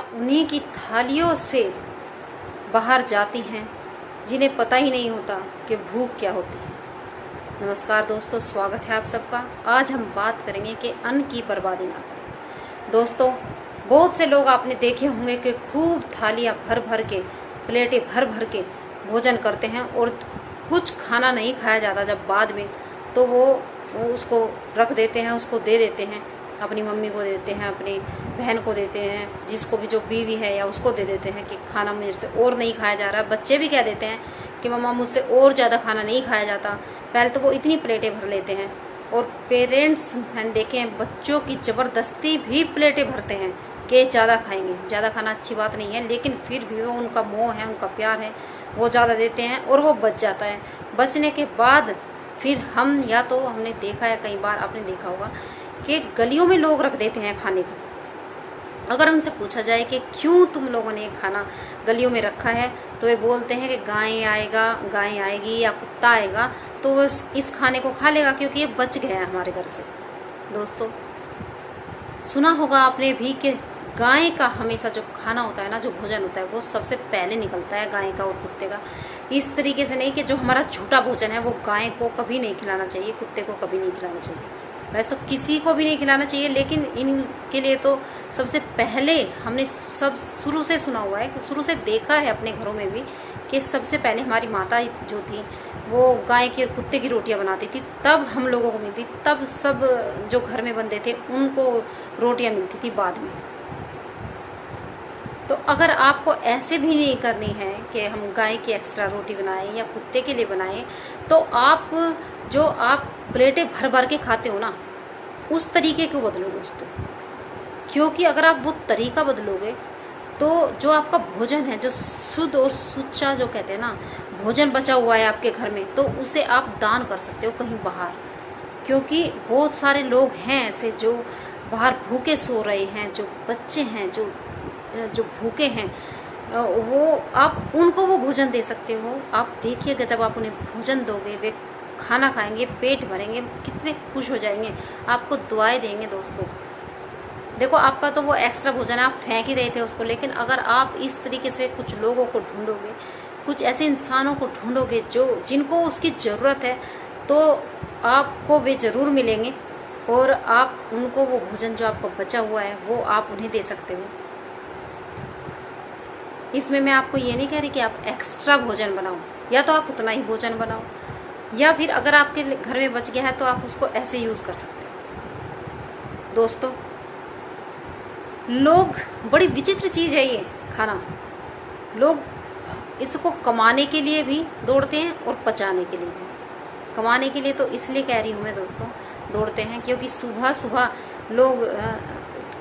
बेटियां उन्हीं की थालियों से बाहर जाती हैं जिन्हें पता ही नहीं होता कि भूख क्या होती है। नमस्कार दोस्तों, स्वागत है आप सबका। आज हम बात करेंगे कि अन्न की बर्बादी ना करें। दोस्तों, बहुत से लोग आपने देखे होंगे कि खूब थालियां भर भर के, प्लेटें भर भर के भोजन करते हैं और कुछ खाना नहीं खाया जाता। जब बाद में तो वो उसको रख देते हैं, उसको दे देते हैं, अपनी मम्मी को देते हैं, अपनी बहन को देते हैं, जिसको भी जो बीवी है या उसको दे देते हैं कि खाना मेरे से और नहीं खाया जा रहा। बच्चे भी कह देते हैं कि मम्मा मुझसे और ज़्यादा खाना नहीं खाया जाता। पहले तो वो इतनी प्लेटें भर लेते हैं और पेरेंट्स मैंने देखे हैं बच्चों की ज़बरदस्ती भी प्लेटें भरते हैं कि ज़्यादा खाएंगे। ज़्यादा खाना अच्छी बात नहीं है, लेकिन फिर भी वो उनका मोह है, उनका प्यार है, वो ज़्यादा देते हैं और वो बच जाता है। बचने के बाद फिर हम, या तो हमने देखा है, कई बार आपने देखा होगा कि गलियों में लोग रख देते हैं खाने को। अगर उनसे पूछा जाए कि क्यों तुम लोगों ने खाना गलियों में रखा है, तो वे बोलते हैं कि गाय आएगी या कुत्ता आएगा तो वो इस खाने को खा लेगा क्योंकि ये बच गया है हमारे घर से। दोस्तों, सुना होगा आपने भी कि गाय का हमेशा जो खाना होता है ना, जो भोजन होता है, वो सबसे पहले निकलता है गाय का और कुत्ते का। इस तरीके से नहीं कि जो हमारा झूठा भोजन है वो गाय को कभी नहीं खिलाना चाहिए, कुत्ते को कभी नहीं खिलाना चाहिए। वैसे तो किसी को भी नहीं खिलाना चाहिए, लेकिन इनके लिए तो सबसे पहले हमने सब शुरू से सुना हुआ है, शुरू से देखा है अपने घरों में भी कि सबसे पहले हमारी माता जो थी वो गाय के कुत्ते की रोटियां बनाती थी, तब हम लोगों को मिलती, तब सब जो घर में बंदे थे उनको रोटियां मिलती थी बाद में। तो अगर आपको ऐसे भी नहीं करनी है कि हम गाय की एक्स्ट्रा रोटी बनाएं या कुत्ते के लिए बनाएं, तो आप जो प्लेटें भर भर के खाते हो ना, उस तरीके को बदलो दोस्तों। क्योंकि अगर आप वो तरीका बदलोगे तो जो आपका भोजन है, जो शुद्ध और सुच्चा जो कहते हैं ना, भोजन बचा हुआ है आपके घर में, तो उसे आप दान कर सकते हो कहीं बाहर। क्योंकि बहुत सारे लोग हैं ऐसे जो बाहर भूखे सो रहे हैं, जो बच्चे हैं जो भूखे हैं, वो आप उनको वो भोजन दे सकते हो। आप देखिएगा जब आप उन्हें भोजन दोगे, वे खाना खाएंगे, पेट भरेंगे, कितने खुश हो जाएंगे, आपको दुआएं देंगे। दोस्तों देखो, आपका तो वो एक्स्ट्रा भोजन है, आप फेंक ही रहे थे उसको, लेकिन अगर आप इस तरीके से कुछ लोगों को ढूंढोगे, कुछ ऐसे इंसानों को ढूंढोगे जिनको उसकी ज़रूरत है, तो आपको वे ज़रूर मिलेंगे और आप उनको वो भोजन जो आपको बचा हुआ है वो आप उन्हें दे सकते हो। इसमें मैं आपको ये नहीं कह रही कि आप एक्स्ट्रा भोजन बनाओ, या तो आप उतना ही भोजन बनाओ, या फिर अगर आपके घर में बच गया है तो आप उसको ऐसे यूज़ कर सकते हो। दोस्तों, लोग, बड़ी विचित्र चीज़ है ये खाना। लोग इसको कमाने के लिए भी दौड़ते हैं और पचाने के लिए भी। कमाने के लिए तो इसलिए कह रही हूँ मैं दोस्तों, दौड़ते हैं क्योंकि सुबह सुबह लोग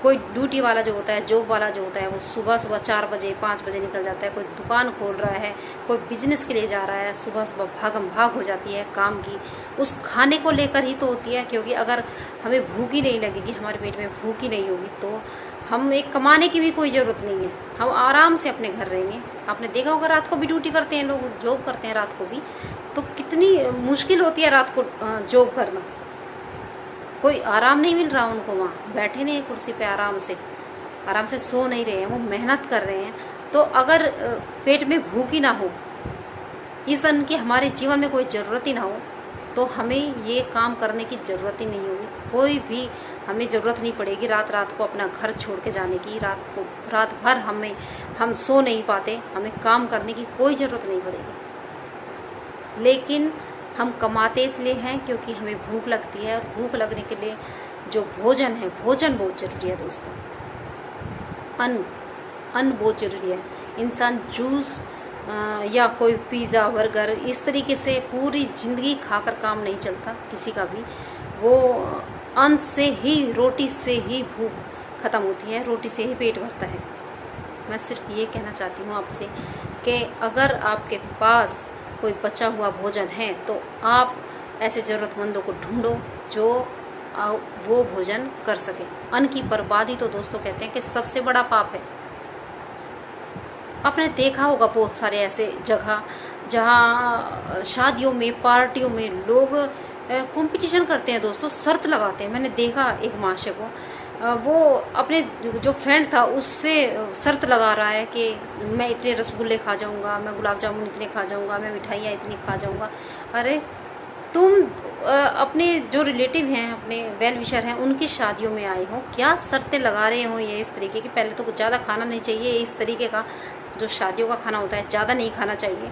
कोई ड्यूटी वाला जो होता है, जॉब वाला जो होता है, वो सुबह सुबह 4 बजे 5 बजे निकल जाता है। कोई दुकान खोल रहा है, कोई बिजनेस के लिए जा रहा है, सुबह सुबह भागम भाग हो जाती है काम की, उस खाने को लेकर ही तो होती है। क्योंकि अगर हमें भूख ही नहीं लगेगी, हमारे पेट में भूख ही नहीं होगी, तो हम एक कमाने की भी कोई ज़रूरत नहीं है, हम आराम से अपने घर रहेंगे। आपने देखा होगा रात को भी ड्यूटी करते हैं लोग, जॉब करते हैं रात को भी, तो कितनी मुश्किल होती है रात को जॉब करना। कोई आराम नहीं मिल रहा उनको, वहाँ बैठे नहीं कुर्सी पे आराम से सो नहीं रहे हैं, वो मेहनत कर रहे हैं। तो अगर पेट में भूख ही ना हो, इस अन्न की हमारे जीवन में कोई ज़रूरत ही ना हो, तो हमें ये काम करने की ज़रूरत ही नहीं होगी। कोई भी हमें ज़रूरत नहीं पड़ेगी रात को अपना घर छोड़ के जाने की। रात भर हम सो नहीं पाते, हमें काम करने की कोई ज़रूरत नहीं पड़ेगी। लेकिन हम कमाते इसलिए हैं क्योंकि हमें भूख लगती है, और भूख लगने के लिए जो भोजन है, भोजन बहुत ज़रूरी है दोस्तों। अन्न बहुत ज़रूरी है। इंसान जूस या कोई पिज़्ज़ा बर्गर इस तरीके से पूरी ज़िंदगी खाकर काम नहीं चलता किसी का भी। वो अन्न से ही, रोटी से ही भूख ख़त्म होती है, रोटी से ही पेट भरता है। मैं सिर्फ ये कहना चाहती हूँ आपसे कि अगर आपके पास कोई बचा हुआ भोजन है तो आप ऐसे ज़रूरतमंदों को ढूंढो जो वो भोजन कर सके। अन्न की बर्बादी तो दोस्तों कहते हैं कि सबसे बड़ा पाप है। आपने देखा होगा बहुत सारे ऐसे जगह जहाँ शादियों में, पार्टियों में लोग कंपटीशन करते हैं दोस्तों, शर्त लगाते हैं। मैंने देखा एक महाशय को वो अपने जो फ्रेंड था उससे शर्त लगा रहा है कि मैं इतने रसगुल्ले खा जाऊंगा, मैं गुलाब जामुन इतने खा जाऊंगा, मैं मिठाइयाँ इतनी खा जाऊंगा। अरे तुम अपने जो रिलेटिव हैं, अपने वेल विशर हैं, उनकी शादियों में आए हो, क्या शर्तें लगा रहे हो ये इस तरीके की? पहले तो कुछ ज़्यादा खाना नहीं चाहिए, इस तरीके का जो शादियों का खाना होता है ज़्यादा नहीं खाना चाहिए।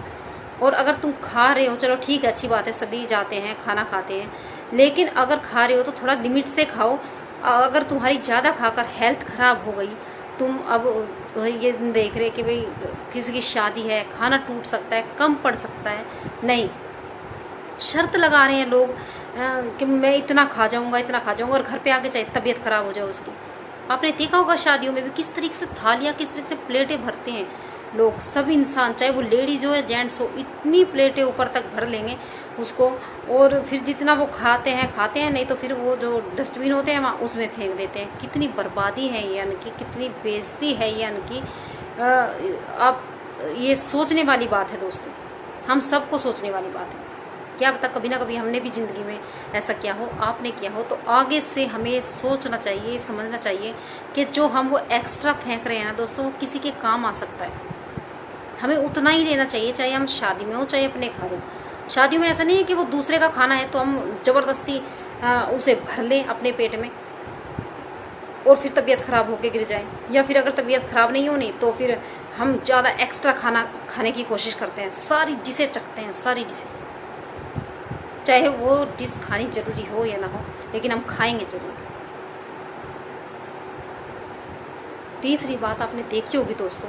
और अगर तुम खा रहे हो, चलो ठीक है, अच्छी बात है, सभी जाते हैं खाना खाते हैं, लेकिन अगर खा रहे हो तो थोड़ा लिमिट से खाओ। अगर तुम्हारी ज़्यादा खाकर हेल्थ खराब हो गई, तुम अब ये देख रहे कि भाई किसी की शादी है, खाना टूट सकता है, कम पड़ सकता है, नहीं, शर्त लगा रहे हैं लोग कि मैं इतना खा जाऊंगा, इतना खा जाऊंगा, और घर पे आके चाहे तबीयत खराब हो जाए उसकी। आपने देखा होगा शादियों में भी किस तरीके से थालियाँ, किस तरीके से प्लेटें भरते हैं लोग, सब इंसान, चाहे वो लेडीज हो या जेंट्स हो, इतनी प्लेटें ऊपर तक भर लेंगे उसको, और फिर जितना वो खाते हैं, नहीं तो फिर वो जो डस्टबिन होते हैं वहाँ उसमें फेंक देते हैं। कितनी बर्बादी है ये अन्न की, कितनी बेइज्जती है ये अन्न की। आप ये सोचने वाली बात है दोस्तों, हम सबको सोचने वाली बात है। क्या पता कभी ना कभी हमने भी ज़िंदगी में ऐसा किया हो, आपने किया हो, तो आगे से हमें सोचना चाहिए, समझना चाहिए कि जो हम वो एक्स्ट्रा फेंक रहे हैं ना दोस्तों, वो किसी के काम आ सकता है। हमें उतना ही लेना चाहिए, चाहे हम शादी में हो चाहे अपने घर हो। शादियों में ऐसा नहीं है कि वो दूसरे का खाना है तो हम ज़बरदस्ती उसे भर लें अपने पेट में और फिर तबीयत ख़राब होकर गिर जाए, या फिर अगर तबीयत ख़राब नहीं होनी तो फिर हम ज़्यादा एक्स्ट्रा खाना खाने की कोशिश करते हैं, सारी डिशें चखते हैं, सारी डिशें, चाहे वो डिश खानी जरूरी हो या ना हो, लेकिन हम खाएंगे जरूर। तीसरी बात आपने देखी होगी दोस्तों,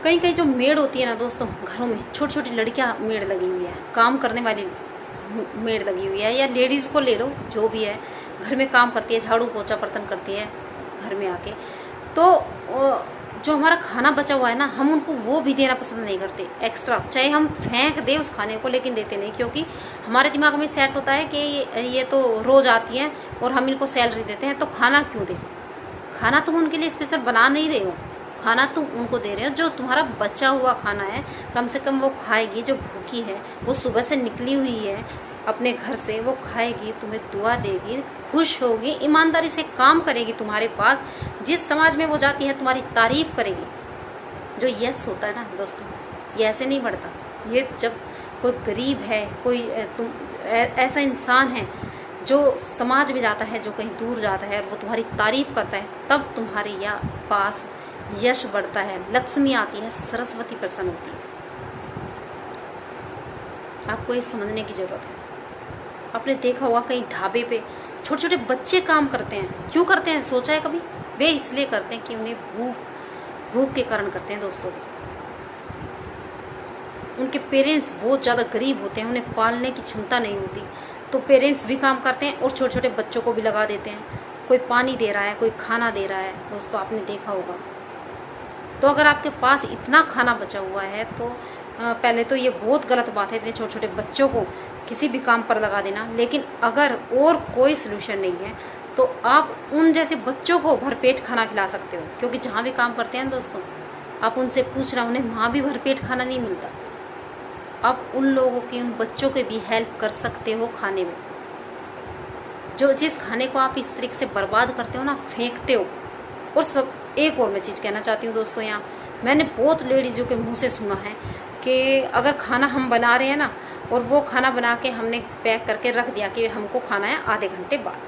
कहीं कहीं जो मेड होती है ना दोस्तों, घरों में छोटी छोटी लड़कियां मेड लगी हुई है, काम करने वाली मेड लगी हुई है, या लेडीज़ को ले लो, जो भी है घर में काम करती है, झाड़ू पोछा बर्तन करती है घर में आके, तो जो हमारा खाना बचा हुआ है ना, हम उनको वो भी देना पसंद नहीं करते एक्स्ट्रा, चाहे हम फेंक दे उस खाने को, लेकिन देते नहीं, क्योंकि हमारे दिमाग में सेट होता है कि ये तो रोज़ आती हैं और हम इनको सैलरी देते हैं, तो खाना क्यों दें? खाना तुम उनके लिए स्पेशल बना नहीं रहे हो, खाना तुम उनको दे रहे हो, जो तुम्हारा बचा हुआ खाना है कम से कम वो खाएगी, जो भूखी है वो सुबह से निकली हुई है अपने घर से, वो खाएगी, तुम्हें दुआ देगी, खुश होगी, ईमानदारी से काम करेगी तुम्हारे पास, जिस समाज में वो जाती है तुम्हारी तारीफ करेगी। जो यस होता है ना दोस्तों, ये ऐसे नहीं बढ़ता, ये जब कोई गरीब है, कोई ऐसा इंसान है जो समाज में जाता है, जो कहीं दूर जाता है और वो तुम्हारी तारीफ करता है, तब तुम्हारे यहाँ पास यश बढ़ता है, लक्ष्मी आती है, सरस्वती प्रसन्न होती है। आपको ये समझने की जरूरत है। आपने देखा होगा कहीं ढाबे पे छोटे छोटे बच्चे काम करते हैं, क्यों करते हैं सोचा है कभी? वे इसलिए करते हैं कि उन्हें भूख के कारण करते हैं दोस्तों। उनके पेरेंट्स बहुत ज़्यादा गरीब होते हैं, उन्हें पालने की क्षमता नहीं होती, तो पेरेंट्स भी काम करते हैं और छोटे छोटे बच्चों को भी लगा देते हैं। कोई पानी दे रहा है, कोई खाना दे रहा है दोस्तों, आपने देखा होगा। तो अगर आपके पास इतना खाना बचा हुआ है तो पहले तो ये बहुत गलत बात है इतने छोटे छोटे बच्चों को किसी भी काम पर लगा देना, लेकिन अगर और कोई सलूशन नहीं है तो आप उन जैसे बच्चों को भरपेट खाना खिला सकते हो, क्योंकि जहाँ भी काम करते हैं दोस्तों, आप उनसे पूछना, उन्हें वहाँ भी भरपेट खाना नहीं मिलता। आप उन लोगों की, उन बच्चों की भी हेल्प कर सकते हो खाने में, जो जिस खाने को आप इस तरीके से बर्बाद करते हो ना, फेंकते हो। और सब एक और मैं चीज़ कहना चाहती हूँ दोस्तों, यहाँ मैंने बहुत लेडीज़ों के मुंह से सुना है कि अगर खाना हम बना रहे हैं ना, और वो खाना बना के हमने पैक करके रख दिया कि हमको खाना है आधे घंटे बाद,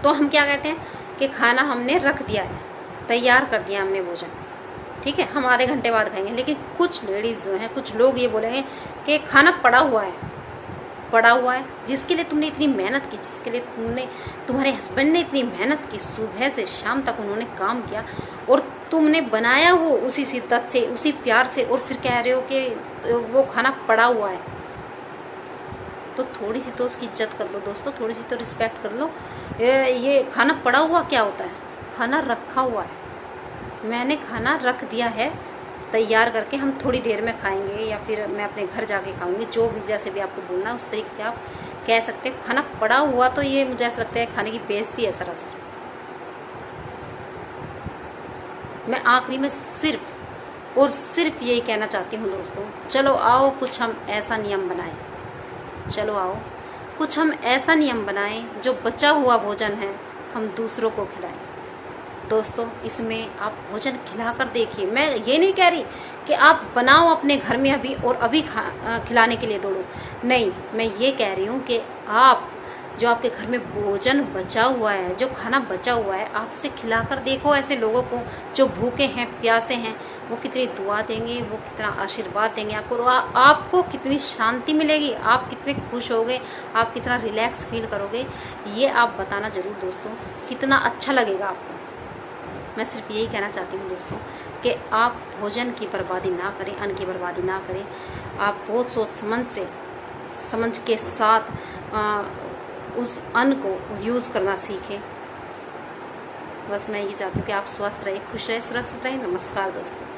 तो हम क्या कहते हैं कि खाना हमने रख दिया है, तैयार कर दिया हमने भोजन, ठीक है, हम आधे घंटे बाद खाएंगे। लेकिन कुछ लेडीज़ जो हैं, कुछ लोग ये बोलेंगे कि खाना पड़ा हुआ है, जिसके लिए तुमने इतनी मेहनत की, जिसके लिए तुम्हारे हस्बैंड ने इतनी मेहनत की, सुबह से शाम तक उन्होंने काम किया, और तुमने बनाया वो उसी शिद्दत से, उसी प्यार से, और फिर कह रहे हो कि वो खाना पड़ा हुआ है। तो थोड़ी सी तो उसकी इज्जत कर लो दोस्तों, थोड़ी सी तो रिस्पेक्ट कर लो। ये खाना पड़ा हुआ क्या होता है? खाना रखा हुआ है, मैंने खाना रख दिया है तैयार करके, हम थोड़ी देर में खाएंगे या फिर मैं अपने घर जाके खाऊंगी, जो भी जैसे भी आपको बोलना है उस तरीके से आप कह सकते हैं। खाना पड़ा हुआ तो ये मुझे ऐसा लगता है खाने की बेइज्जती है सरासर। मैं आखिरी में सिर्फ और सिर्फ यही कहना चाहती हूँ दोस्तों, चलो आओ कुछ हम ऐसा नियम बनाएं, चलो आओ कुछ हम ऐसा नियम बनाएं जो बचा हुआ भोजन है हम दूसरों को खिलाएं। दोस्तों, इसमें आप भोजन खिलाकर देखिए। मैं ये नहीं कह रही कि आप बनाओ अपने घर में अभी और अभी खिलाने के लिए दौड़ो, नहीं, मैं ये कह रही हूँ कि आप जो आपके घर में भोजन बचा हुआ है, जो खाना बचा हुआ है, आप उसे खिलाकर देखो ऐसे लोगों को जो भूखे हैं, प्यासे हैं। वो कितनी दुआ देंगे, वो कितना आशीर्वाद देंगे आपको, और आपको कितनी शांति मिलेगी, आप कितने खुश होगे, आप कितना रिलैक्स फील करोगे, ये आप बताना ज़रूर दोस्तों, कितना अच्छा लगेगा आपको। मैं सिर्फ यही कहना चाहती हूँ दोस्तों कि आप भोजन की बर्बादी ना करें, अन्न की बर्बादी ना करें। आप बहुत सोच समझ के साथ उस अन्न को यूज़ करना सीखें। बस मैं ये चाहती हूँ कि आप स्वस्थ रहें, खुश रहें, सुरक्षित रहें। नमस्कार दोस्तों।